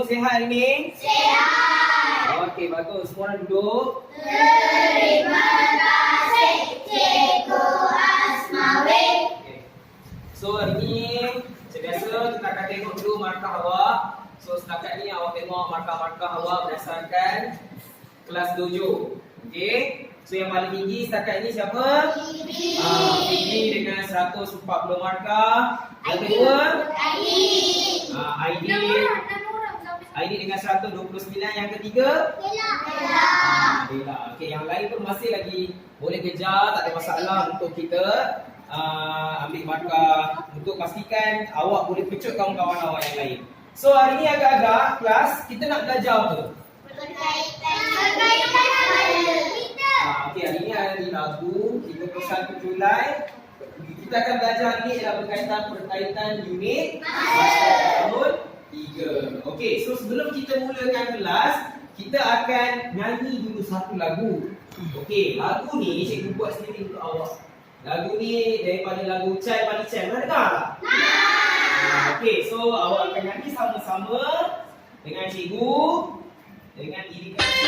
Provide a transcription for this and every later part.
sihat hari ni? Sihat. Okey, bagus. Semua orang duduk. Terima kasih Cikgu Asmawi. Okay. So hari ni macam biasa kita akan tengok dulu markah awak. So setakat ni awak tengok markah-markah awak berdasarkan kelas dojo. Okey. So yang paling tinggi setakat ni siapa? Fibi dengan 140 markah. Yang kedua? ID dengan 129. Yang ketiga? Bella. Okey, yang lain pun masih lagi boleh kejar, tak ada masalah untuk kita ambil markah untuk pastikan awak boleh pecut kawan-kawan awak yang lain. So hari ni agak-agak kelas kita nak belajar apa? Okey, hari ni hari Rabu 31 Julai. Kita akan belajar hari ni ialah berkaitan unit bahasa tahun 3. Okey, so sebelum kita mulakan kelas, kita akan nyanyi dulu satu lagu. Okey, lagu ni cikgu buat sendiri untuk awak. Lagu ni daripada lagu Chai Mani Chai. Pernah dengar tak? Okey, so awak akan nyanyi sama-sama dengan cikgu dengan irigasi.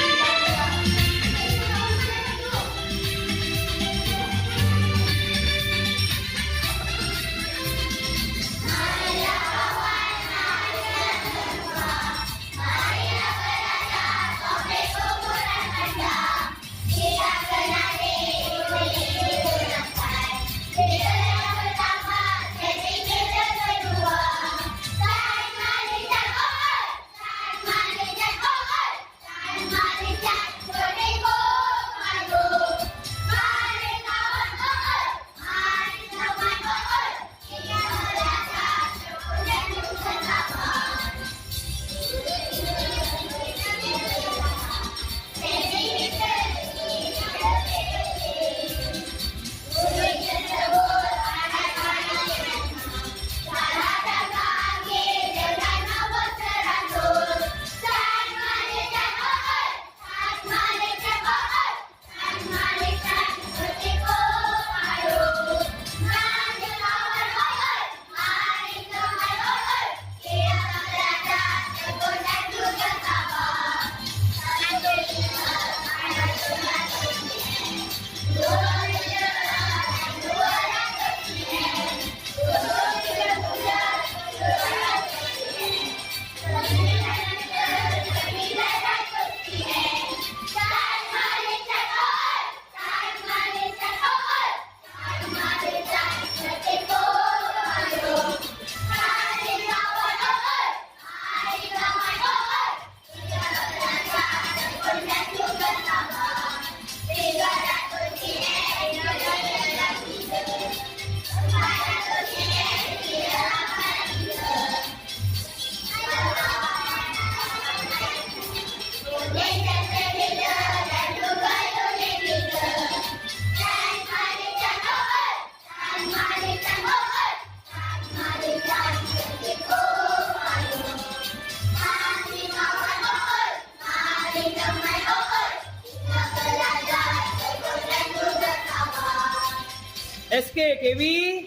SKKB?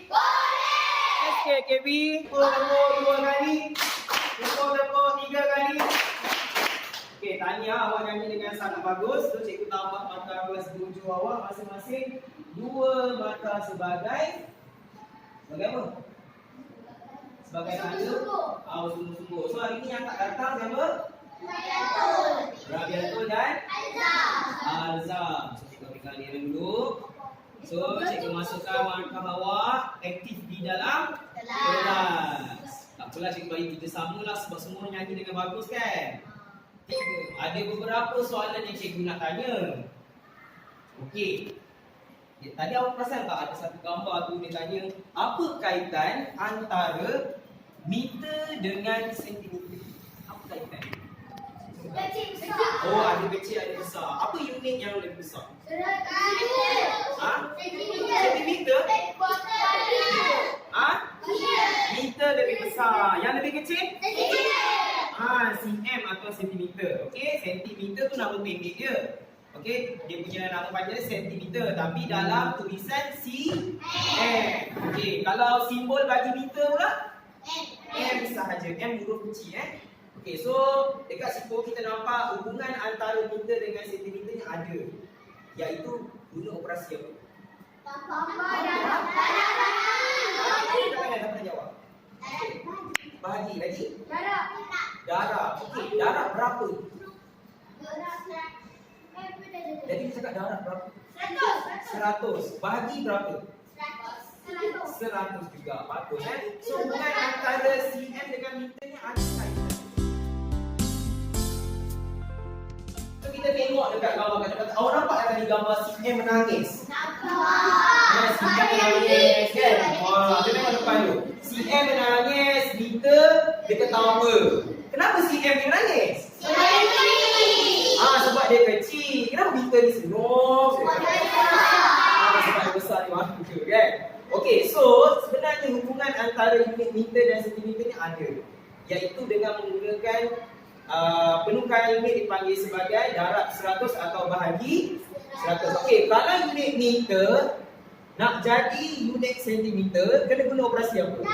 Boleh! SKKB? Tepuk 2 kali. Tepuk 3 kali. Okey, tahniah awak nyanyi dengan sangat bagus. So cikgu tambah markah kelas dojo awak masing-masing 2 markah sebagai apa? Sebagai tanda sungguh-sungguh. So hari ni yang tak datang siapa? Rabiatul dan Alza. So cikgu ambil kalian dulu. So, cikgu masukkan markah awak aktif di dalam kelas. Tak apalah cikgu bagi kita samalah sebab semua nyanyi dengan bagus kan? Ada beberapa soalan yang cikgu nak tanya. Okey. Tadi awak perasan tak ada satu gambar tu dia tanya apa kaitan antara meter dengan sentimeter? Apa kaitan? Kecil besar. Oh, ada kecil ada besar. Apa unit yang lebih besar? Sentimeter? Meter lebih besar. Yang lebih kecil? cm atau sentimeter. Okey, sentimeter tu nama pendek dia. Okey, dia punya nama panjang sentimeter tapi dalam tulisan cm. Okey, kalau simbol bagi meter pula M sahaja. M huruf kecil Okey, so dekat situ kita nampak hubungan antara meter dengan sentimeter ni ada. Iaitu guna operasi apa? Siapa nak jawab? Bahagi lagi? Darab. Okey, darab berapa? Jadi kita cakap darab berapa? 100. Bahagi berapa? 100 juga. Bagus kan? So hubungan antara cm dengan meter ni ada kaitan. So kita tengok dekat gambar kat depan. Awak nampak tak tadi gambar cm menangis? Cm menangis kan? Wah, kita tengok depan tu. cm menangis, meter dia ketawa. Kenapa cm dia menangis? Sebab dia kecil. Kenapa meter ni senyum? Sebab dia besar dia mahu kan? Okey, so sebenarnya hubungan antara unit meter dan sentimeter ni ada. Iaitu dengan menggunakan penukaran unit dipanggil sebagai darab 100 atau bahagi 100. Okey, kalau unit meter nak jadi unit sentimeter, kena guna operasi apa?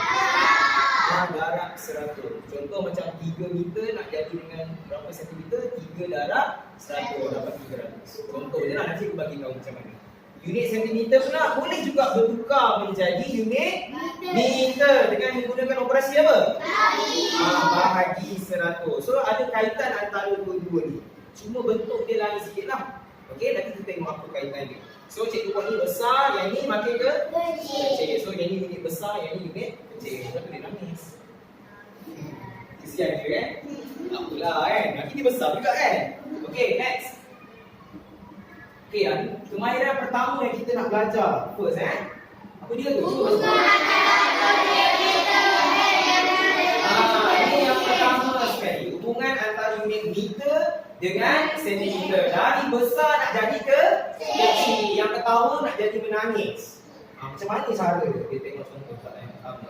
Darab 100. Contoh macam 3 meter nak jadi dengan berapa sentimeter? 3 darab 100 dapat 300. Contoh je lah, nanti aku bagi tahu macam mana. Unit sentimeter pula boleh juga bertukar menjadi unit meter dengan menggunakan operasi apa? Bahagi 100. So ada kaitan antara dua-dua ni. Cuma bentuk dia lain sikit lah. Okey, nanti kita tengok apa kaitan dia. So cikgu buat ni besar, yang ni makin ke kecil. So yang ni unit besar, yang ni unit kecil. Lepas tu dia nangis. Kesian dia kan? Tak apalah kan? Nanti dia besar juga kan? Okey, next. Okey, kemahiran pertama yang kita nak belajar. First apa dia tu? Ini yang pertama sekali. Hubungan antara unit meter dengan sentimeter. Dari besar nak jadi ke kecil. Yang ketawa nak jadi menangis. Macam mana cara dia? Kita tengok contoh yang pertama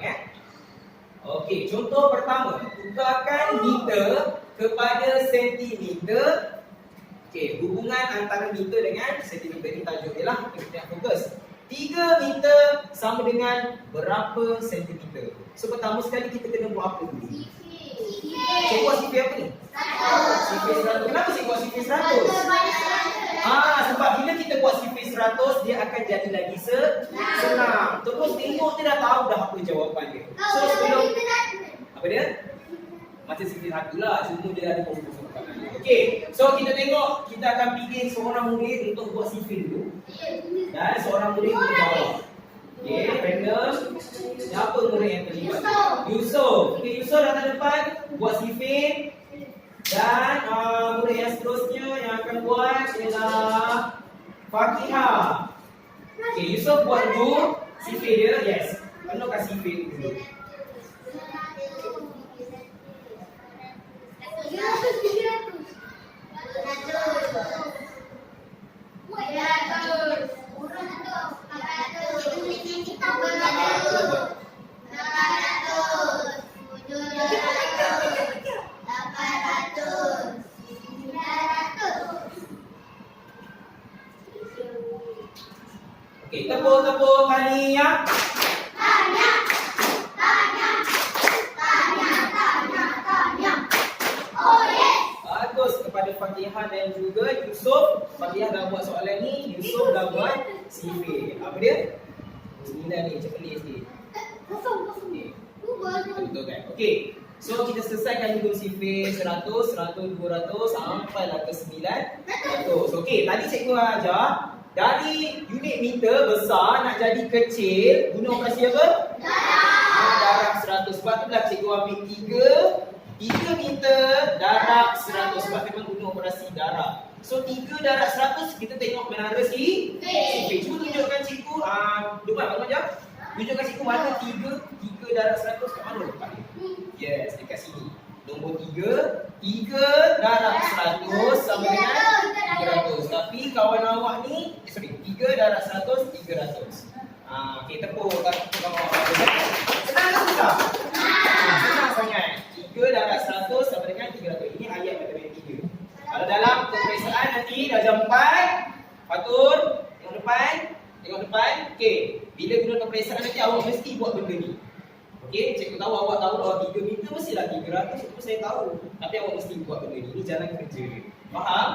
Okey, contoh pertama. Tukarkan meter kepada sentimeter. Okey, hubungan antara meter dengan sentimeter ni tajuk dia lah. Kita fokus. 3 meter sama dengan berapa sentimeter? So pertama sekali kita kena buat apa dulu? Cikgu buat sifir apa ni? Sifir 100. Kenapa cikgu buat sifir 100? Sebab bila kita buat sifir 100 dia akan jadi lagi senang. Terus tengok dia dah tahu dah apa jawapan dia. So sebelum apa dia? Macam sifir 1 lah, cuma dia ada komponen. Okey, so kita tengok, kita akan pilih seorang murid untuk buat sifir dulu. Dan seorang murid untuk jawab. Okey, random. Siapa murid yang terlibat? Yusuf. Okey, Yusuf datang depan buat sifir. Dan murid yang seterusnya yang akan buat ialah Fakihah. Okey, Yusuf buat dulu sifir dia. Yes, penuhkan sifir dulu. Okey, tepuk-tepuk tahniah. Kepada Fakihah dan juga Yusuf. Fakihah dah buat soalan ni, Yusuf dah buat sifir. Apa dia? 9 ni, macam pelik sikit. Betul kan? Okey. So kita selesaikan dulu sifir 100, 100, 200 sampailah ke 900. Okey, tadi cikgu ajar dari unit meter besar nak jadi kecil guna operasi apa? Darab 100. Sebab tu lah cikgu ambil 3 meter darab 100 sebab memang guna operasi darab. So 3 darab 100 kita tengok menara sifir. Cuba tunjukkan cikgu Duman, bangun jap. Tunjukkan cikgu mana 3 darab 100 kat mana letak dia? Yes, dekat sini. Nombor 3 darab 100 sama dengan 300. Tapi kawan awak ni 3 darab 100 300. Okey, tepuk kawan awak. Senang ke susah? Senang sangat. 3 darab 100 sama dengan 300. Ini ayat matematik dia. Kalau dalam peperiksaan nanti dah jam 4, Fatul, tengok depan. Okey, bila guna peperiksaan nanti awak mesti buat benda ni. Okey, cikgu tahu awak tahu bahwa 3 meter mestilah 300, itu saya tahu. Tapi awak mesti buat benda ni. Ini jalan kerja. Faham?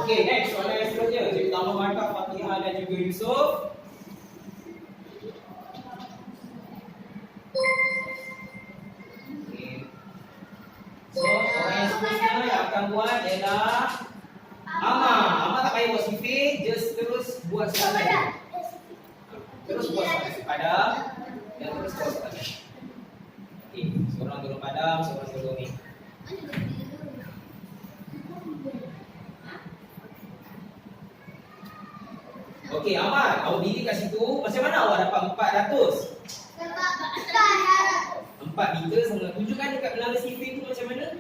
Okey, next soalan yang seterusnya. Cikgu tambah markah Fatihah dan juga Yusof. Okey. So, soalan yang seterusnya yang akan buat ialah Amar tak payah buat sifir, just terus buat soalan. Terus buat soalan padam dan terus buat soalan. Okey, seorang turun padam, seorang turun ni. Okey, Amar, awak diri kat situ, macam mana awak dapat 400? Sebab tak 4 meter sama, tunjukkan dekat belakang sifir tu macam mana?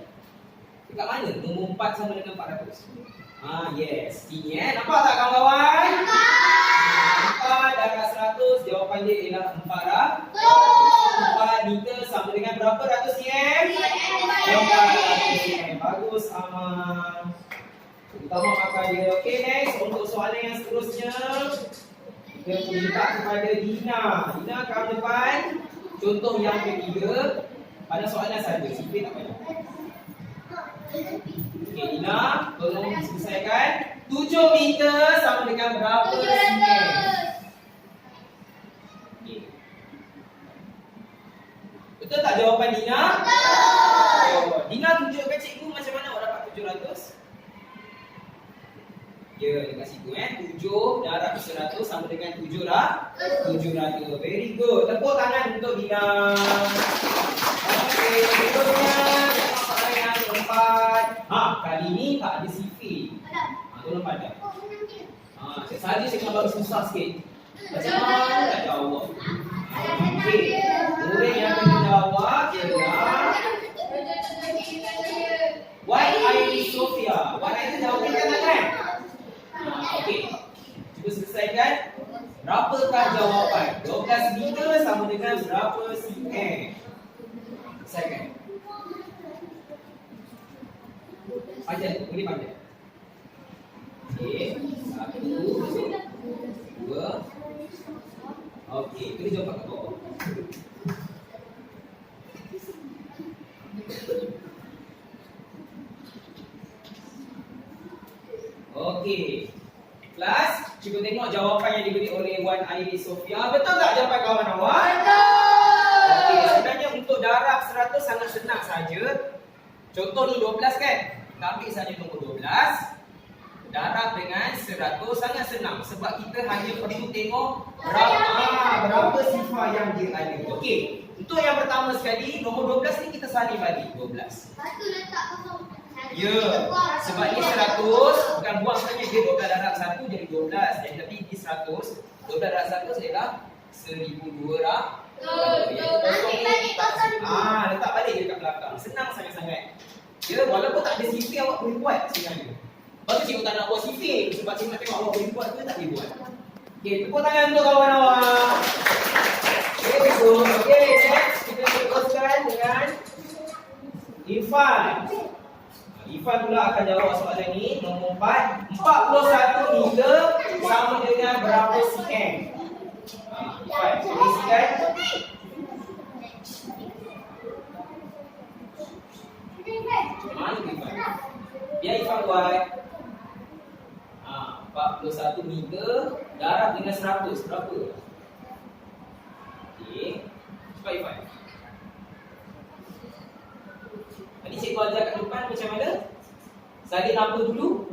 Dekat mana? Nombor 4 sama dengan 400. Yes. Ini nampak tak kawan-kawan? Nampak darab 100, jawapan dia ialah 4 meter sama dengan berapa ratus cm? 400 cm. Bagus, Amar. Utama markah dia. Okey, next. Untuk soalan yang seterusnya, kita minta kepada Dina. Dina kat depan. Contoh yang ketiga. Pada soalan saja. Sifir tak payah. Okey, Dina, tolong selesaikan. 7 meter sama dengan berapa cm? Okey. Betul tak jawapan Dina? Betul. Dina tunjukkan cikgu macam mana awak dapat 700? Ya, dekat situ 7 darab 100 sama dengan 700. Very good. Tepuk tangan untuk Dina. Okey, berikutnya soalan yang keempat. Kali ni tak ada sifir. Tolong padam. Saja saya bagi susah sikit. Macam mana nak jawab? Okey. Murid yang kena jawab ialah What Iris Sophia. What Iris jawabkan tangan. Okey. Cuba selesaikan. Berapakah jawapan? 12 meter sama dengan berapa cm? Selesaikan. Panjang, boleh panjang. Okey. 1, 2. Okey, kita jawab kat bawah. Okey. Kelas, cuba tengok jawapan yang diberi oleh Wan Airis Sophia. Betul tak jawapan kawan awak? Betul. Okey, sebenarnya untuk darab 100 sangat senang saja. Contoh ni 12 kan? Kita ambil saja nombor 12. Darab dengan 100 sangat senang sebab kita hanya perlu tengok berapa sifar yang dia ada. Okey. Untuk yang pertama sekali, nombor 12 ni kita salin balik 12. Satu letak kosong. Ya, sebab ni 100 bukan buang saja dia 12 darab 1 jadi 12. Jadi tapi di 100, 12 darab 100 ialah 1200. Letak balik dekat belakang. Senang sangat-sangat. Ya, walaupun tak ada sifir awak boleh buat sebenarnya. Lepas tu cikgu tak nak buat sifir sebab cikgu nak tengok awak boleh buat ke tak boleh buat. Okey, tepuk tangan untuk kawan awak. Okey, so, next kita teruskan dengan Irfan. Irfan pula akan jawab soalan ni. Nombor 4. 41 meter sama dengan berapa cm? Irfan, tuliskan. Mana Irfan? Biar Irfan buat. 41 meter darab dengan 100. Berapa? Okey. Cepat Irfan. Tadi cikgu ajar kat depan macam mana? Salin apa dulu?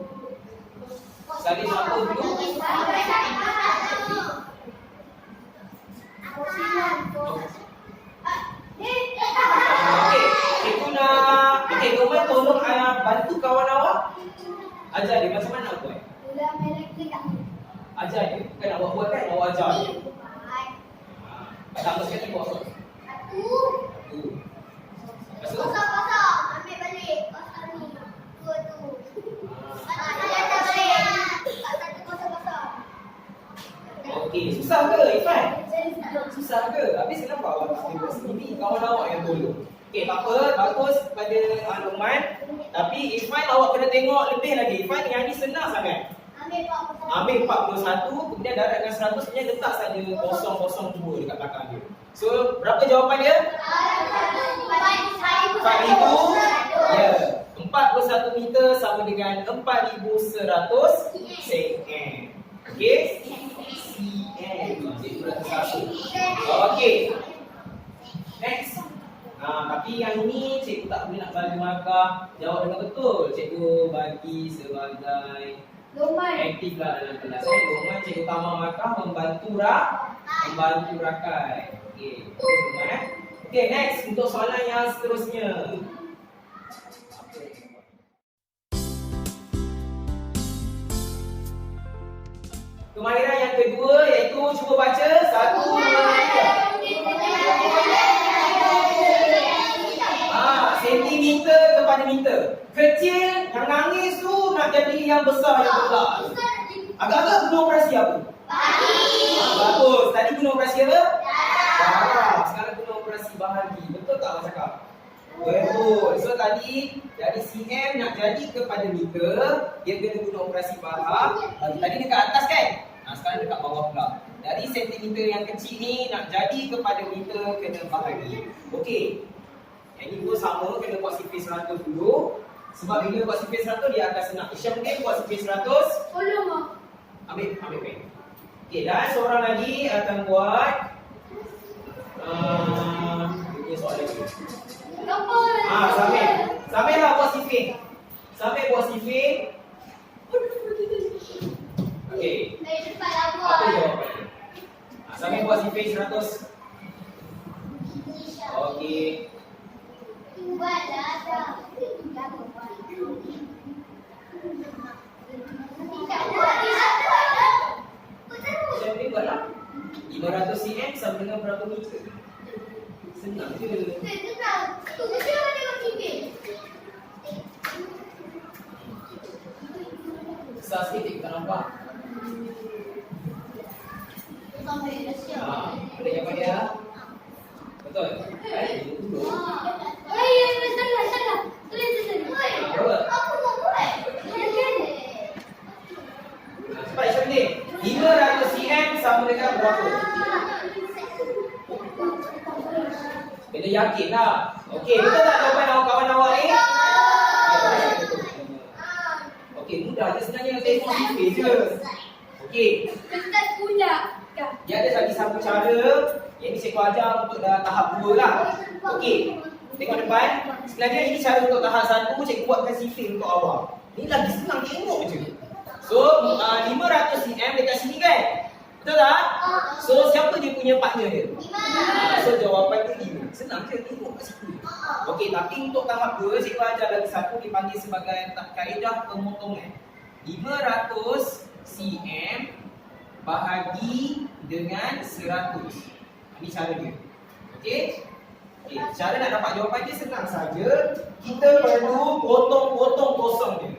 Salin apa dulu? Okey, cikgu nak Roman tolong bantu kawan awak. Ajar dia macam mana nak buat? Ajar dia. Bukan awak buat kan, awak ajar dia. Pertama sekali buat apa? Satu. Lepas tu? Kosong. Ambil balik. Kosong ni. Dua tu. Satu kosong. Okey, susah ke Irfan? Susah ke? Habis kenapa awak tak boleh buat sendiri? Kawan awak yang tolong. Okey, tak apa. Bagus pada Luqman. Tapi Irfan awak kena tengok lebih lagi. Irfan yang ni senang sangat. Ambil 41, kemudian darab dengan 100 sebenarnya letak saja 002 dekat belakang dia. So, berapa jawapan dia? 4,000. Ya. 41 meter sama dengan 4,100 cm. Okey? cm. Cikgu dah tersatu. Okey. Next. Tapi yang ini cikgu tak boleh nak bagi markah jawab dengan betul. Cikgu bagi sebagai aktif lah dalam kelas. Lomban cikgu tambah markah membantu rakai. Okey. Okey, next untuk soalan yang seterusnya. Kemahiran yang kedua iaitu cuba baca 1, 2, 3. Sentimeter kepada meter. Kecil yang nangis tu nak jadi yang besar yang besar. Agak-agak guna operasi apa? Bagus. Tadi guna operasi apa? Sekarang guna operasi bahagi. Betul tak Abang cakap? Betul. So tadi dari cm nak jadi kepada meter, dia kena guna operasi bahag. Tadi dekat atas kan? Sekarang dekat bawah pula. Dari sentimeter yang kecil ni nak jadi kepada meter kena bahagi. Okey. Yang ni pun sama, kena buat sifir 100 dulu. Sebab bila buat sifir 100 dia akan senang. Isyam mungkin buat sifir 100. Ambil pen. Okey, dan seorang lagi akan buat ini soalan lagi. Sambil lah buat sifir. Sambil buat sifir. Okey. Apa jawapannya? Sambil buat sifir 100. Okey. Saya boleh buat lah. 500 cm sama dengan berapa meter? Senang je. Besar sikit kita nampak. Boleh jawapan dia? Betul? Cepat Isyam ni. 500 cm sama dengan berapa? Kena yakin lah. Okey, betul tak jawapan kawan-kawan awak ni? Okey, mudah je sebenarnya. Tengok sifir je. Okey. Dia ada lagi satu cara. Yang ni cikgu ajar untuk tahap 2 lah. Okey. Tengok depan. Sebenarnya ini cara untuk tahap 1. Cikgu buatkan sifir untuk awak. Ni lagi senang tengok je. So, 500 cm dekat sini kan? Betul tak? So, siapa dia punya partner dia? So, jawapan dia 5. Senang je tengok kat situ. Okey, tapi untuk tahap 2, cikgu ajar lagi satu dipanggil sebagai kaedah pemotongan. 500 cm bahagi dengan 100. Ini cara dia. Okey? Okey, cara nak dapat jawapan dia senang saja. Kita perlu potong-potong kosong dia.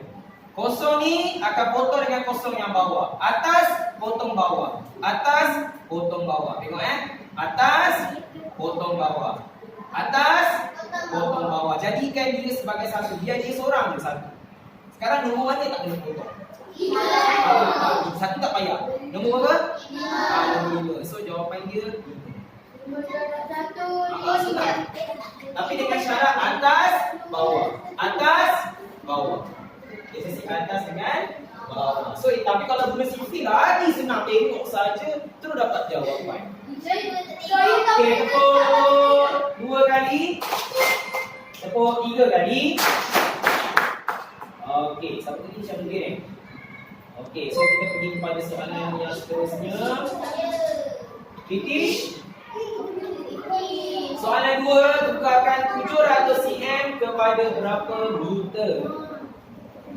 Kosong ni akan potong dengan kosong yang bawah. Atas, potong bawah. Atas, potong bawah. Tengok Atas, potong bawah. Atas, potong bawah. Jadikan dia sebagai satu. Dia seorang je satu. Sekarang nombor mana tak kena potong? 5. Satu tak payah. Nombor berapa? 5. So jawapan dia 5. Tapi dengan syarat atas, bawah. Atas, bawah. Dia sesi atas dengan bawah. So tapi kalau guna sifir lagi senang, tengok saja terus dapat jawapan. Okey, tepuk 2 kali. Tepuk 3 kali. Okey, satu lagi macam ni. Okey, so kita pergi kepada soalan yang seterusnya. Finish. Soalan 2, tukarkan 700 cm kepada berapa meter?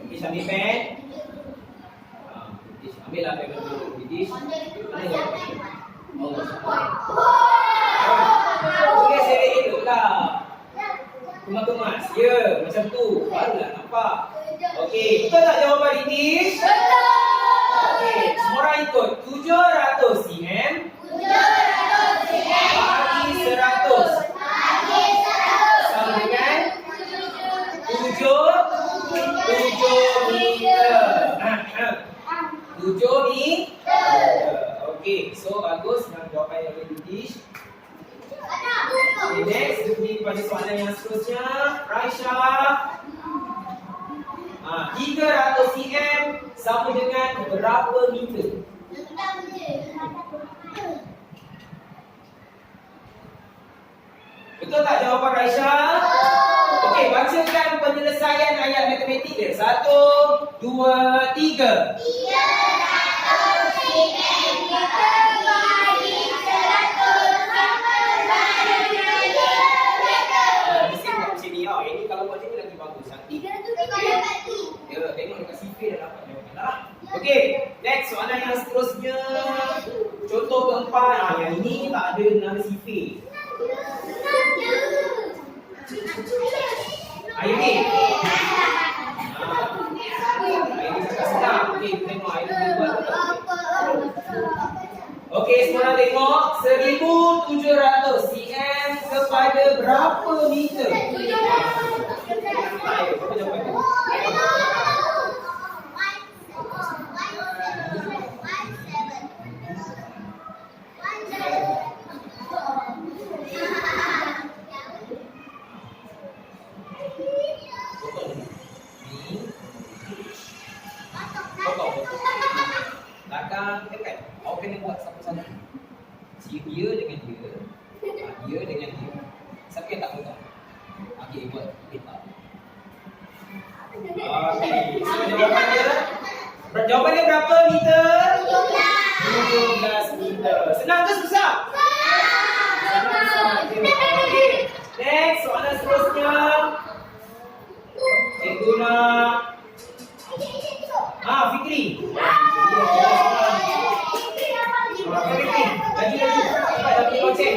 Finish, ambil pen. Ambil lah pen dulu. Finish. Mana jawapan? Okey, seret elok lah. Kemas-kemas. Ya, macam tu. Barulah nampak. Okey, betul tak jawapan Finish? Betul. Okey, semua orang ikut. 700 cm. 700 cm. Bagi 100. Sama dengan 7 meter. 7 meter. Okey, so bagus dengan jawapan yang Finish. pada soalan yang seterusnya. Raisha. 300 cm sama dengan berapa meter? Betul tak jawapan Raisha? Okey, bacakan penyelesaian ayat matematik dia. 1, 2, 3. 300 cm bagi 100 sama Mesti buat macam ni. Ini kalau buat macam ni lagi bagus. Nanti. Ya, tengok dekat CV dah dapat jawapan lah. Okey, next soalan yang seterusnya. Contoh keempat. Yang ini tak ada nama CV. Aini. Aini cakap senang. Okey, tengok Aini buat. Okey, sekarang tengok 1700 cm kepada berapa meter? Apa jawapan tu? Belakang dekat. Awak kena buat satu-satu. Dia dengan dia. Dia dengan dia. Siapa yang tak potong? Okey, buat peta. Okey, so jawapan dia. Jawapan dia berapa meter? 17 meter. Senang ke susah? Senang. Okey. Next, soalan seterusnya. Cikgu nak Fikri. Fikri, lagi. Cepat dah pergi loceng.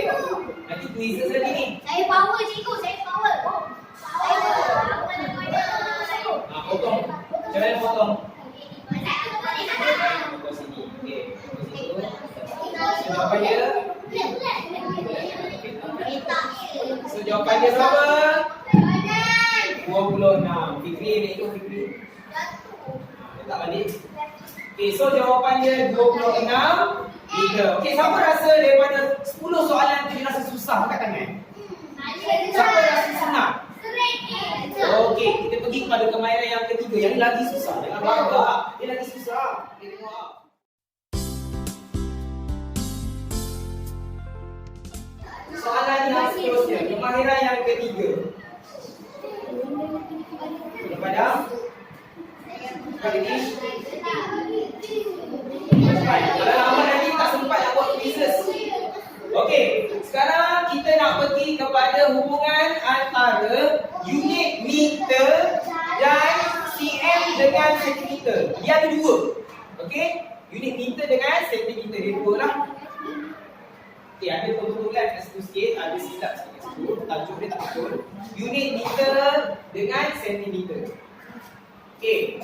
Nanti quizzes lagi ni. Saya power cikgu, saya power. Potong. Macam mana potong? Potong sini. Okey. So, jawapan dia. So, jawapan dia berapa? 26. Fikri ni ikut Fikri. Tak balik. Okey, so jawapan dia 26 meter. Okey, siapa rasa daripada 10 soalan tu dia rasa susah angkat tangan? Siapa rasa senang? Okey, kita pergi kepada kemahiran yang ketiga. Yang ni lagi susah. Jangan bangga. Dia lagi susah. Okey, tengok. Soalan yang seterusnya, kemahiran yang ketiga. Kepada ini. Kalau lama nanti tak sempat nak buat quizzes. Okey, sekarang kita nak pergi kepada hubungan antara unit meter dan cm dengan sentimeter. Dia ada dua. Okey, unit meter dengan sentimeter dia dua lah. Okey, ada perbetulan kat situ sikit, ada silap sikit kat situ. Tajuk dia tak betul. Unit meter dengan sentimeter. Okey.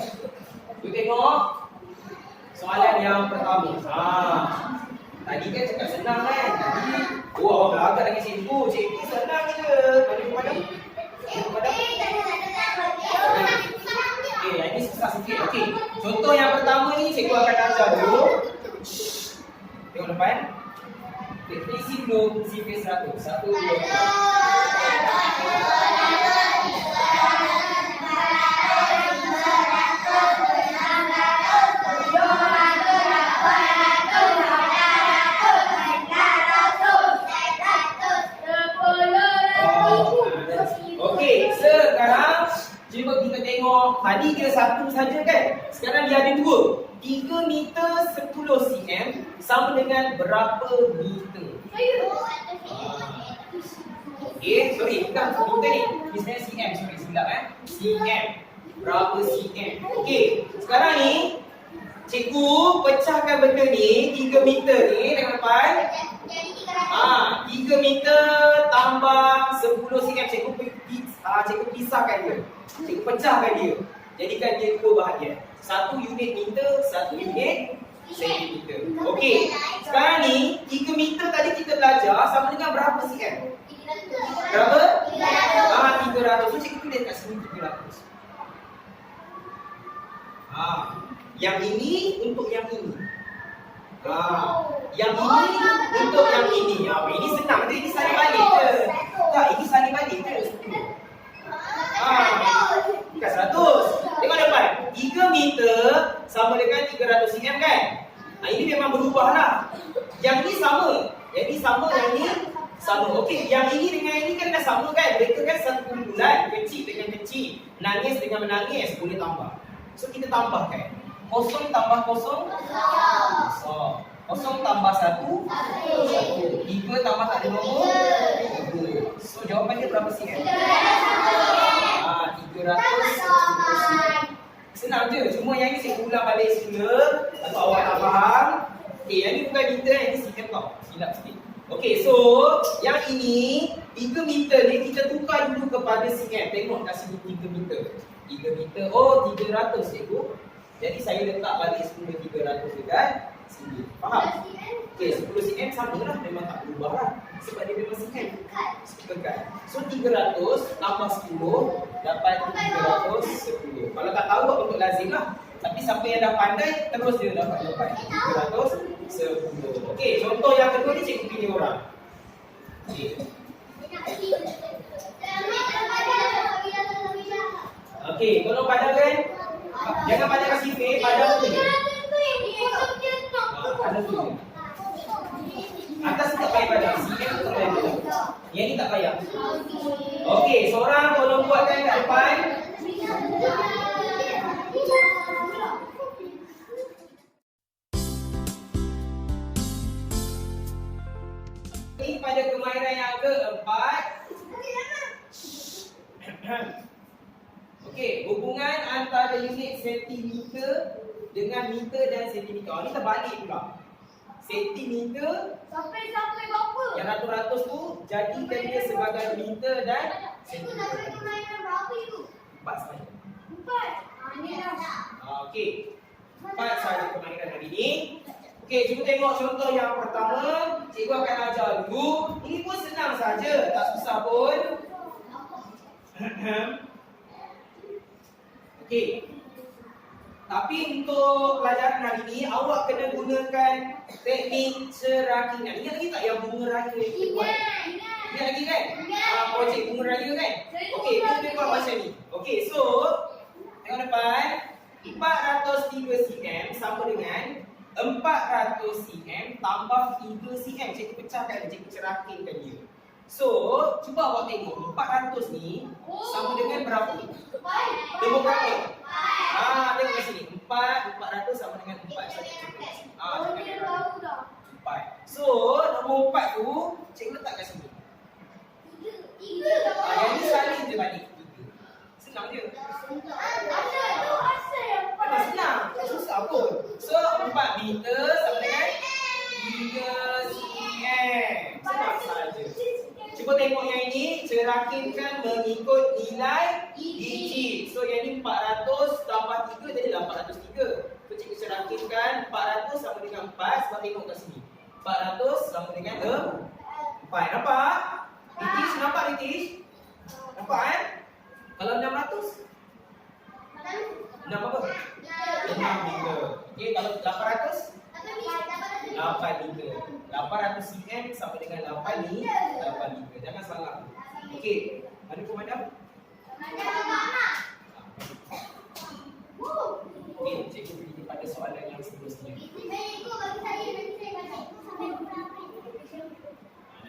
Kita tengok soalan yang pertama. Tadi kan cakap senang kan? Tadi awak belagak dengan cikgu. Cikgu senang je. Mana? Okey, yang ini susah sikit. Okey. Contoh yang pertama ni cikgu akan ajar dulu. Tengok depan. Isi dulu CV 100. 1, 2, 3. Tadi dia satu saja kan? Sekarang dia ada dua. 3 meter 10 cm sama dengan berapa meter? Okey, sorry, bukan meter ni. Ini sebenarnya cm, sorry silap cm. Berapa cm? Okey, sekarang ni cikgu pecahkan benda ni 3 meter ni dengan depan. 3 meter tambah 10 cm. Cikgu pisahkan dia. Cikgu pecahkan dia. Jadikan dia dua bahagian. Satu unit meter, satu unit sentimeter. Okey. Sekarang ni 3 meter tadi kita belajar sama dengan berapa cm? Berapa? 300. So cikgu tulis kat sini 300. Yang ini untuk yang ini. Yang ini untuk yang ini. Ini senang je, ini salin balik je. Tak, ini salin balik je. Bukan 100. Tengok depan. 3 meter sama dengan 300 cm kan? Ini memang berubah lah. Yang ni sama. Yang ni sama, yang ni sama. Okey, yang ini dengan ini kan dah sama kan? Mereka kan satu kumpulan. Kecil dengan kecil. Menangis dengan menangis. Boleh tambah. So kita tambahkan. 0 tambah 0. Kosong tambah 1. 3 tambah tak ada nombor. 3. So jawapan dia berapa cm? 300. Senang je. Cuma yang ni saya ulang balik semula. Atau awak tak faham. Okey, yang ni bukan meter, yang ni cm tau. Silap sikit. Okey, so yang ini 3 meter ni kita tukar dulu kepada cm. Tengok kat sini 3 meter. 3 meter. Oh, 300 cikgu. Jadi saya letak balik semula 300 dekat sini. Faham? Okey, 10 cm sama lah. Memang tak berubah lah. Sebab dia memang cm. Dekat. So 300 tambah 10 dapat 310. Kalau tak tahu buat bentuk lazim lah. Tapi siapa yang dah pandai terus dia dapat 310. Okey, contoh yang kedua ni cikgu pilih orang. Okey. Okey, kalau padamkan jangan padam kat sini, padam tu je. Padam tu je. Atas tak payah padam, sini tu tak payah padam. Yang ni tak payah. Okey, seorang tolong buatkan kat depan. Ini pada kemahiran yang keempat. Okey, hubungan antara unit sentimeter dengan meter dan sentimeter. Ini terbalik pula. Sentimeter Sampai berapa? yang ratus-ratus tu jadikan dia sebagai meter dan Itu sentimeter. sampai kemahiran berapa itu? 4 sahaja. 4. Ni dah. Okey. 4 sahaja kemahiran hari ini. Okey, cuba tengok contoh yang pertama. Cikgu akan ajar dulu. Ini pun senang saja, tak susah pun. Okey. Tapi untuk pelajaran hari ini, awak kena gunakan teknik cerakingan. Ingat lagi tak yang bunga raya yang kita buat? Ingat lagi kan? Projek bunga raya kan? Okey, kita buat macam ni. Okey, so tengok depan. 403 cm sama dengan 400 cm tambah 3 cm. Cikgu pecahkan, cikgu cerakinkan dia. So, cuba awak tengok 400 ni sama dengan berapa? Nombor berapa? Tengok kat sini. 400 sama dengan 4. Jangan 4. So, nombor 4 tu cikgu letak kat sini. Yang ni salin je balik 3. Senang je. Memang senang. Tak susah pun. So, 4 meter sama dengan 3 cm. Senang saja. Cuba tengok yang ini, cerakinkan mengikut nilai digit. So yang ini 400 tambah 3 jadi 803. So cikgu cerakinkan 400 sama dengan 4. Sebab tengok kat sini 400 sama dengan 4. Nampak? Ritish, nampak Ritish? Nampak kan? Kalau 600? 6 apa? 6 meter. Okay, kalau 800? 800 cm sama dengan 8 ni 8 meter. Jangan salah. Okey, mana pemadam? Okey, cikgu pergi pada soalan yang seterusnya.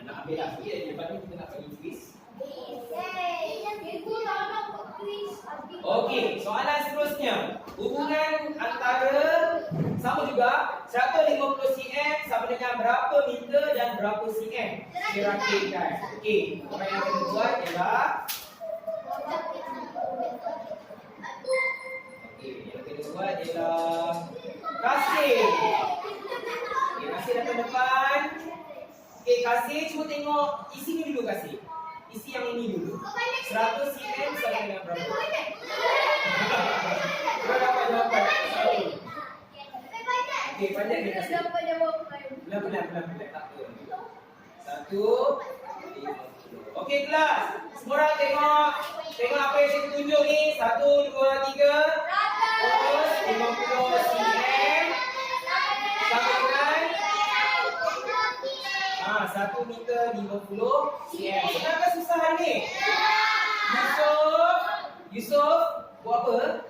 Nak ambil lah. Lepas ni kita nak bagi quiz. Okey, soalan seterusnya. Hubungan antara sama juga 150 cm sama dengan berapa meter dan berapa cm? Cerakinkan. Okey, orang yang kena buat ialah yang kena buat ialah Kasih. Okey, Kasih datang depan. Okey, Kasih cuba tengok isi ni dulu Kasih. Isi yang ini dulu. 100 cm sama dengan berapa? Kau dapat jawapan. Okey, pandai dia Kasih. Pelan-pelan. Tak apa. 1. Okey, kelas. Semua orang tengok. Tengok apa yang saya tunjuk ni. 1, 2, 3. Terus 50 cm sama dengan 1 meter 50 cm. Senang ke susah hari ni? Yusuf buat apa?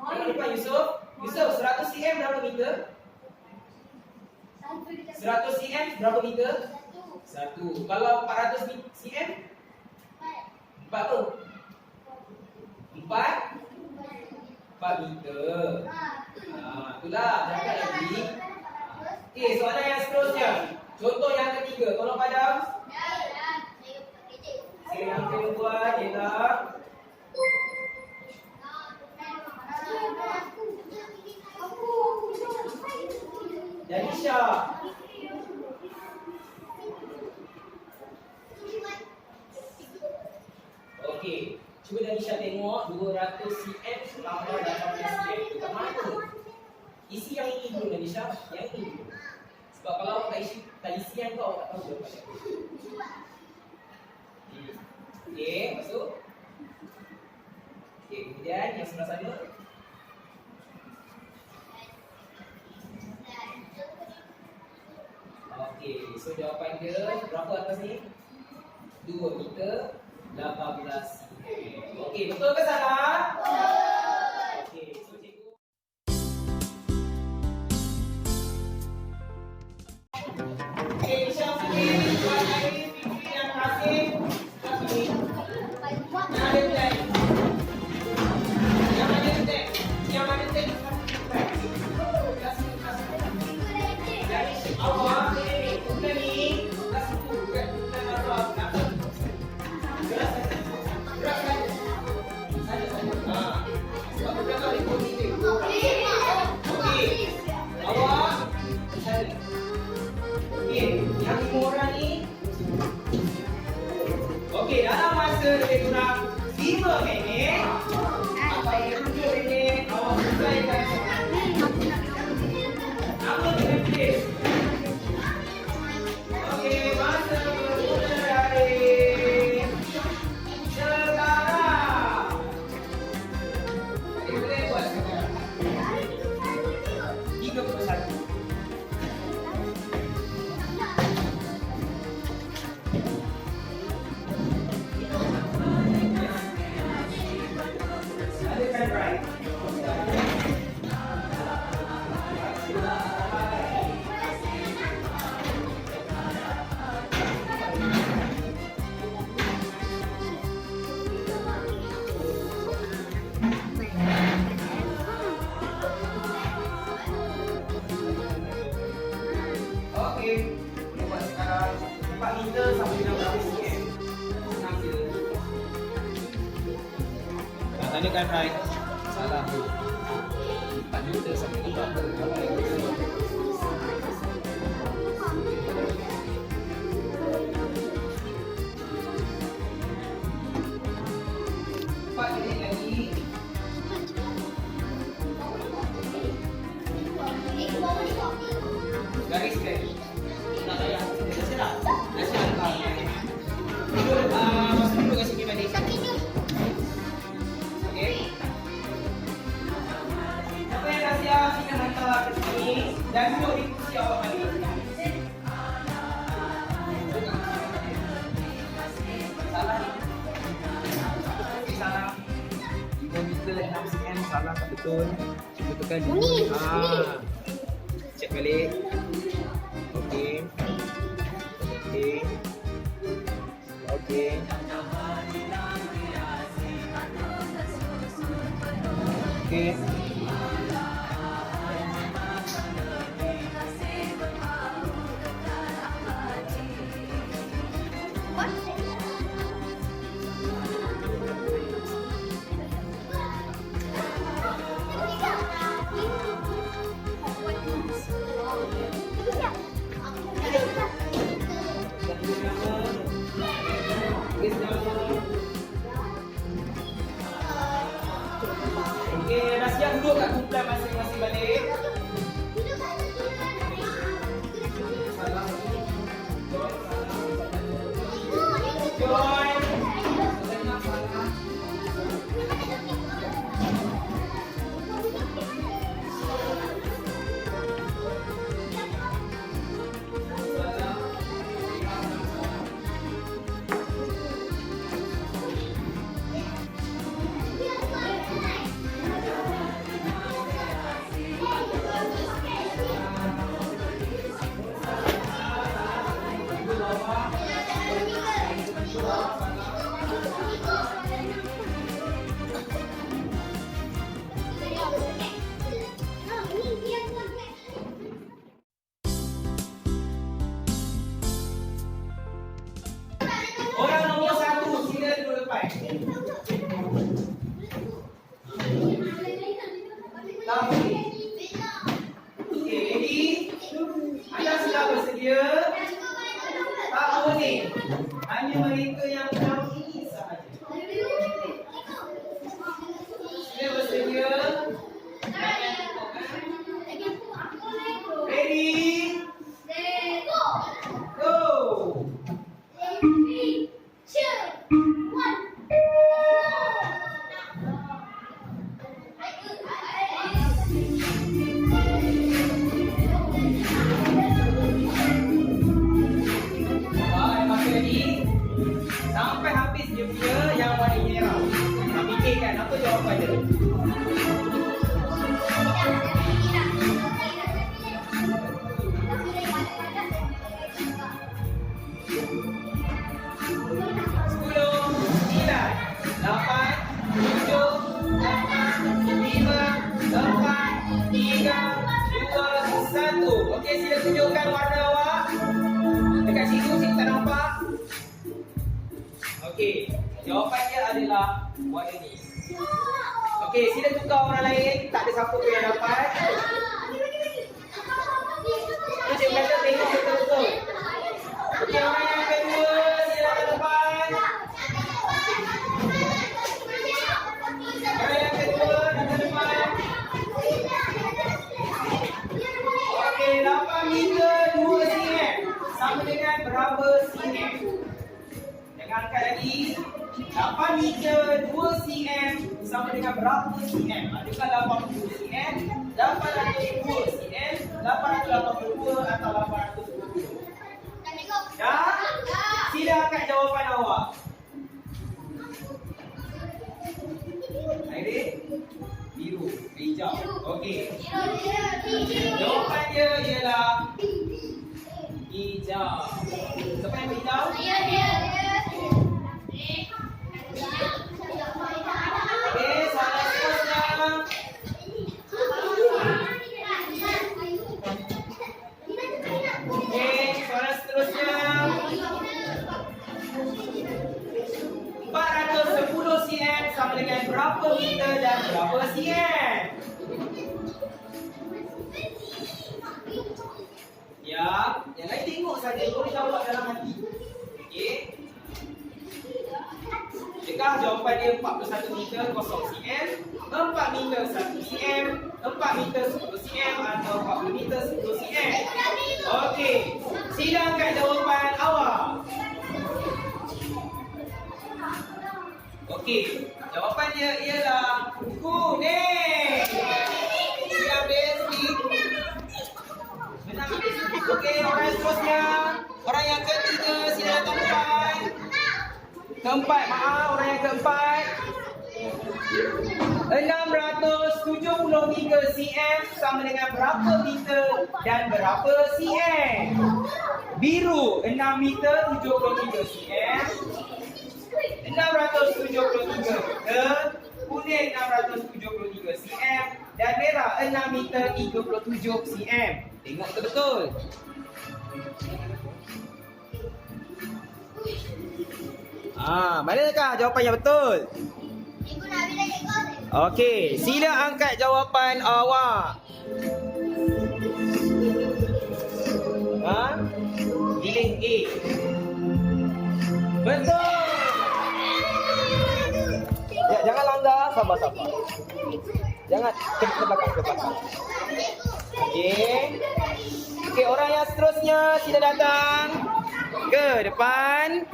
Tengok depan Yusuf. Yusuf, 100 cm berapa meter? 100 cm berapa meter? 1. Kalau 400 cm? 4 apa? 4 meter. Itulah, jangan lagi. Okey, soalan yang seterusnya. Contoh yang ketiga, tolong padam. Yang kedua ialah Danisha. Okey, cuba Danisha tengok 200 cm tambah 18 cm. Dekat mana? Isi yang ini dulu Danisha, yang ini dulu. Sebab kalau awak tak isi yang tu awak tak tahu berapa cm. Okey, masuk. Okey, kemudian yang sebelah sana. Okey, so jawapan dia berapa atas ni? 2 meter 18 cm. Okey, betul ke salah? Betul. Okey, so cikgu. Okey, Syam Fikri, Tuan Arif, Fikri yang Hasim. Yang ada tek. Yang ada tek. Awak ni, kita ni dah sebut kat kita masalah nak. Beras saja. Sebab kita tak boleh positif. Okey. Awak cari. Okey, yang 5 orang ni. Okey, dalam masa lebih kurang 5 minit atau 7 minit awak selesaikan. Apa tulis? Okey, masa bermula dari sekarang. Okey, boleh buat sekarang. 31. Adakan right. Okey, boleh buat sekarang 4 meter sampai 16 cm. Senang je. Tandakan right. Salah tu. 4 meter sampai 16 cm. Garis kan? Tak payah. Dah siap. Dah siap. Masuk dulu kat sini balik. Okey. Siapa yang dah siap, sila hantar ke sini dan duduk di kursi awak balik. Salah ni. Salah. 3 meter 6 cm salah tak betul. Cuba tekan dulu. Cek balik. Okey. Okey. Okey. Okey. Okey, dah siap duduk kat kumpulan masing-masing balik. Join. kan, apa jawapan dia? Sepuluh, 9, 8, 7, 5, 4, 3, 2, 1. Okey, sila tunjukkan warna awak. Dekat situ, saya tak nampak. Okey, jawapan dia adalah warna ni. Okey, sila tukar orang lain. Tak ada siapa pun yang dapat. Terus saya kata tengok betul-betul. Okey, orang yang kedua, sila ke depan. Orang yang kedua, ke depan. Okey, 8 meter 2 cm. Sama dengan berapa cm? Jangan angkat lagi. 8 meter 2 cm sama dengan berapa cm? Adakah 80 cm, 802 cm, 882 atau 820? Dah? Sila angkat jawapan awak. Adik? Biru, hijau. Okey. Jawapan dia ialah hijau. Siapa yang hijau? Okey, soalan seterusnya. Okey, soalan seterusnya. 410 cm sama dengan berapa meter dan berapa cm? Ya, yang lain tengok saja, boleh jawab dalam hati. Okey. Adakah jawapan dia 41 meter 0 cm, 4 meter 1 cm, 4 meter 10 cm atau 40 meter 10 cm? Okey, sila angkat jawapan awak. Okey, jawapan dia ialah kuning. Sila ambil sikit. Benar ambil sikit. Okey, orang seterusnya. Orang yang ketiga, sila datang depan. Keempat, maaf, orang yang keempat. 673 cm sama dengan berapa meter dan berapa cm? Biru 6 meter 73 cm, 673 meter, kuning 673 cm dan merah 6 meter 37 cm. Tengok betul-betul. Manakah jawapan yang betul? Okey, sila angkat jawapan awak. Pilih A. Betul. Ya, jangan langgar, sabar-sabar. Jangan ke belakang. Okey. Okey, orang yang seterusnya sila datang ke depan.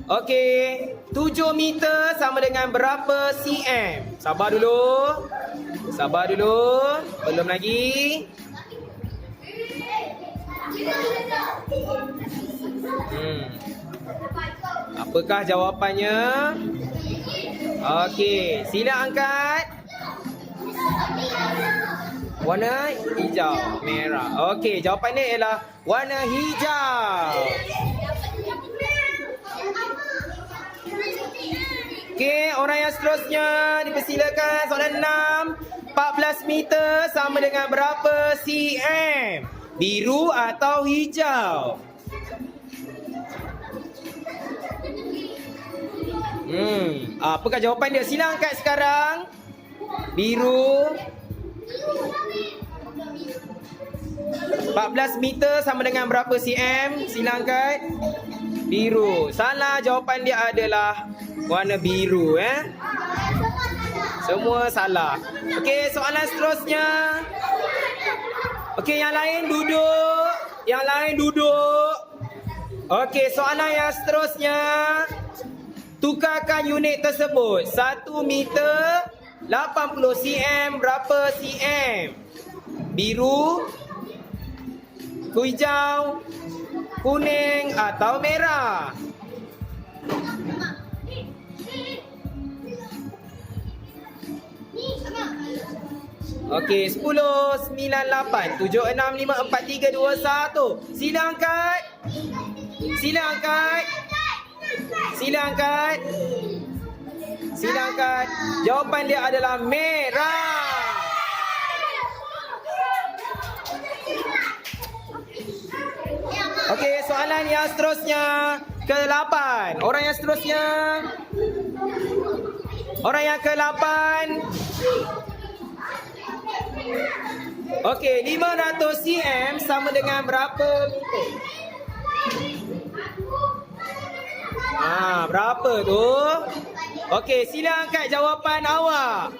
Okey, 7 meter sama dengan berapa cm? Sabar dulu. Belum lagi. Apakah jawapannya? Okey, sila angkat. Warna hijau, merah. Okey, jawapannya ialah warna hijau. Okey, orang yang seterusnya dipersilakan. Soalan 6. 14 meter sama dengan berapa cm? Biru atau hijau? Apakah jawapan dia? Sila angkat sekarang. Biru. 14 meter sama dengan berapa cm? Sila angkat. Biru. Salah, jawapan dia adalah warna biru. Semua salah. Okey, soalan seterusnya. Okey, yang lain duduk. Okey, soalan yang seterusnya. Tukarkan unit tersebut. 1 meter 80 cm berapa cm? Biru, hijau, kuning atau merah? Okey, 10, 9, 8, 7, 6, 5, 4, 3, 2, 1. Sila angkat. Sila angkat. Sila angkat. Sila angkat. Jawapan dia adalah merah. Okey, soalan yang seterusnya ke-8. Orang yang seterusnya. Orang yang ke-8. Okey, 500 cm sama dengan berapa meter? Berapa tu? Okey, sila angkat jawapan awak.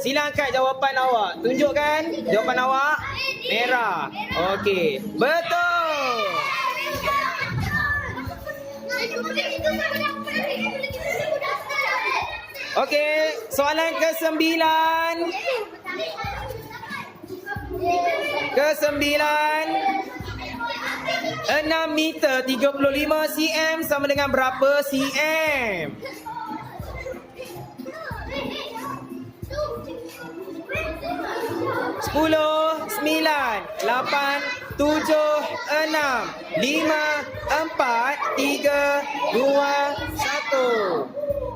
Sila angkat jawapan awak. Tunjukkan jawapan awak. Merah. Okey, betul. Okey, soalan ke-9. Ke-9. 6 meter 35 cm sama dengan berapa cm? 10, 9, 8, 7, 6, 5, 4, 3, 2, 1.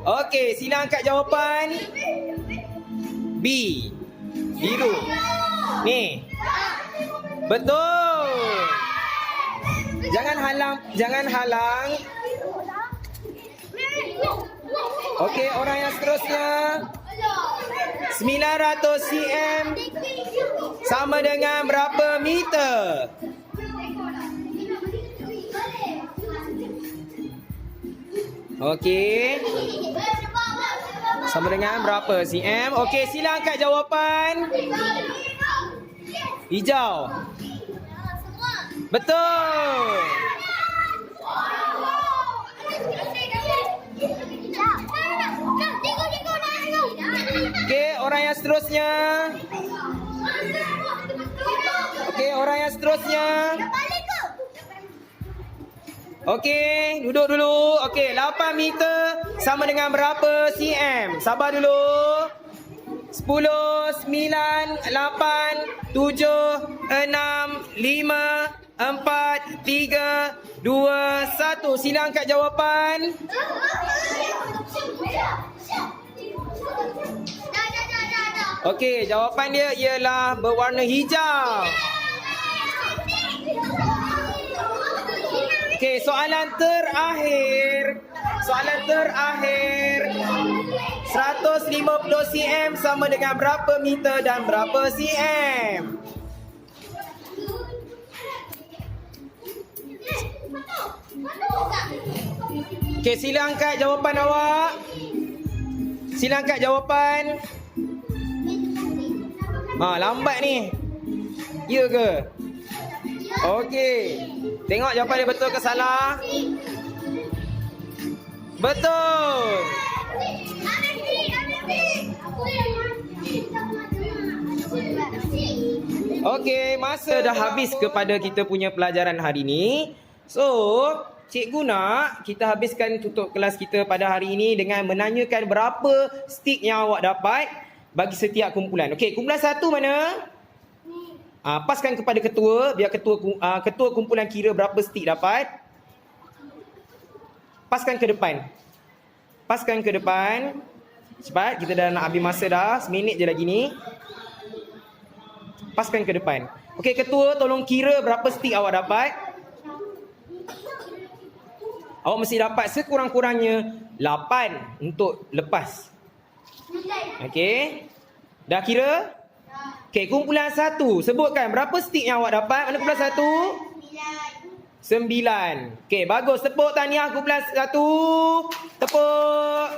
Okey, sila angkat jawapan. B. Biru. Ni. Betul. Jangan halang. Okey, orang yang seterusnya. 900 cm sama dengan berapa meter? Okey. Sama dengan berapa cm? Okey, sila angkat jawapan. Hijau. Betul. Okey, orang yang seterusnya. Okey, orang yang seterusnya. Okey, duduk dulu. Okey, 8 meter sama dengan berapa cm? Sabar dulu. 10, 9, 8, 7, 6, 5, 4, 3, 2, 1. Sila angkat jawapan. Okey, jawapan dia ialah berwarna hijau. Okey, soalan terakhir. 150 cm sama dengan berapa meter dan berapa cm? Okey, sila angkat jawapan awak. Sila angkat jawapan. Lambat ni. Ya ke? Okey. Tengok jawapan dia betul ke salah? Betul. Okey, masa dah habis kepada kita punya pelajaran hari ini. So, cikgu nak kita habiskan tutup kelas kita pada hari ini dengan menanyakan berapa stick yang awak dapat bagi setiap kumpulan. Okey, kumpulan 1 mana? Paskan kepada ketua, biar ketua kumpulan kira berapa stick dapat. Paskan ke depan. Paskan ke depan. Cepat, kita dah nak habis masa dah. Seminit je lagi ni. Paskan ke depan. Okey, ketua tolong kira berapa stick awak dapat. Awak mesti dapat sekurang-kurangnya 8 untuk lepas. Okey. Dah kira? Okey, kumpulan 1. Sebutkan berapa stick yang awak dapat. Mana kumpulan 1? 9. Okey, bagus. Tepuk tahniah kumpulan 1. Tepuk.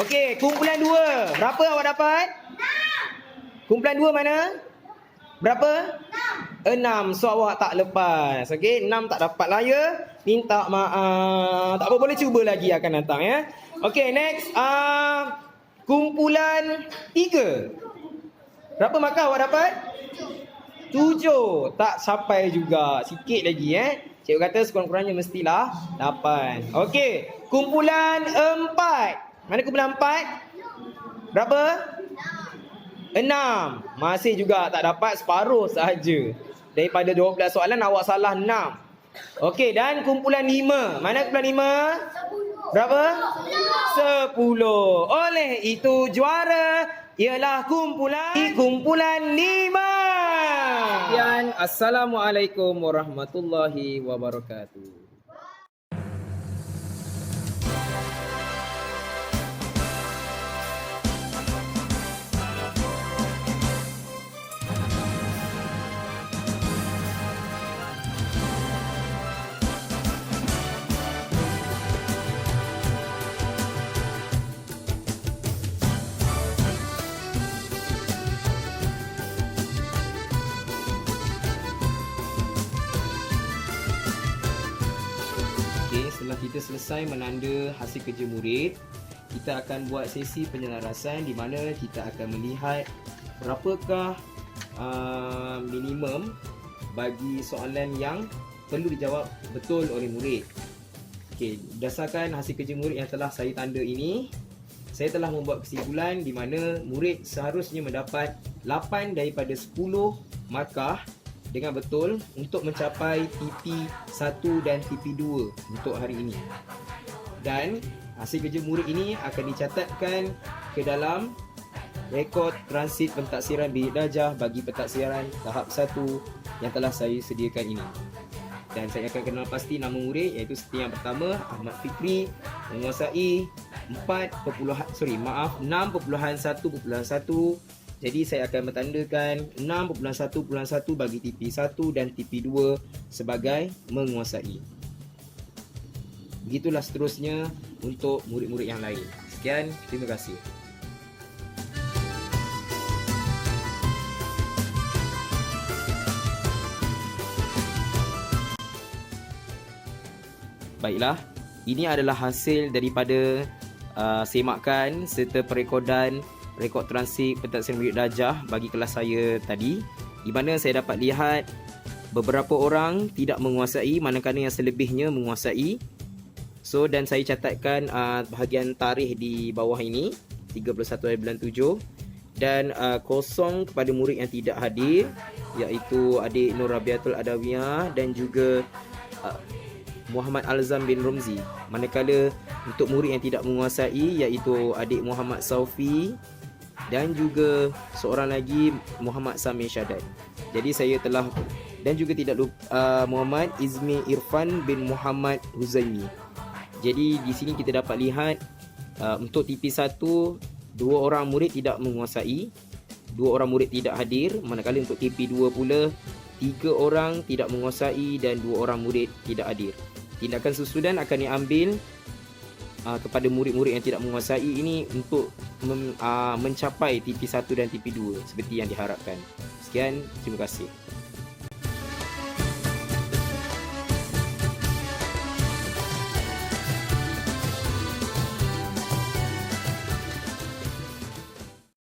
Okey, kumpulan 2. Berapa awak dapat? 6. Kumpulan 2 mana? Berapa? 6. So awak tak lepas. Okey, 6 tak dapat lah ya. Minta maaf. Tak apa, boleh cuba lagi akan datang ya. Okey, next. Kumpulan 3. Berapa markah awak dapat? 7. Tak sampai juga. Sikit lagi Cikgu kata sekurang-kurangnya mestilah 8. Okey. Kumpulan 4. Mana kumpulan 4? Berapa? 6. Masih juga tak dapat, separuh sahaja. Daripada 12 soalan awak salah 6. Okey, dan kumpulan 5. Mana kumpulan 5? Berapa? 10. Oleh itu juara ialah kumpulan 5. Sekian, assalamualaikum warahmatullahi wabarakatuh. Setelah kita selesai menanda hasil kerja murid, kita akan buat sesi penyelarasan di mana kita akan melihat berapakah minimum bagi soalan yang perlu dijawab betul oleh murid. Okey, berdasarkan hasil kerja murid yang telah saya tanda ini, saya telah membuat kesimpulan di mana murid seharusnya mendapat 8 daripada 10 markah dengan betul untuk mencapai TP1 dan TP2 untuk hari ini. Dan hasil kerja murid ini akan dicatatkan ke dalam rekod transit pentaksiran bilik darjah bagi pentaksiran tahap 1 yang telah saya sediakan ini. Dan saya akan kenal pasti nama murid, iaitu seperti yang pertama, Ahmad Fikri menguasai 6.1.1. Jadi saya akan bertandakan 6.1.1 bagi TP1 dan TP2 sebagai menguasai. Begitulah seterusnya untuk murid-murid yang lain. Sekian, terima kasih. Baiklah, ini adalah hasil daripada semakan serta perekodan rekod transit pentaksiran bilik darjah bagi kelas saya tadi, di mana saya dapat lihat beberapa orang tidak menguasai manakala yang selebihnya menguasai. So, dan saya catatkan bahagian tarikh di bawah ini 31 hari bulan 7 dan kosong kepada murid yang tidak hadir, iaitu adik Nur Rabiatul Adawiyah dan juga Muhammad Alzam bin Romzi. Manakala untuk murid yang tidak menguasai, iaitu adik Muhammad Saufi dan juga seorang lagi Muhammad Samir Syadat. Jadi saya telah, dan juga tidak lupa Muhammad Izmi Irfan bin Muhammad Huzaimi. Jadi di sini kita dapat lihat untuk TP1 2 orang murid tidak menguasai, 2 orang murid tidak hadir. Manakala untuk TP2 pula 3 orang tidak menguasai dan 2 orang murid tidak hadir. Tindakan susulan akan diambil kepada murid-murid yang tidak menguasai ini untuk mencapai TP1 dan TP2 seperti yang diharapkan. Sekian, terima kasih.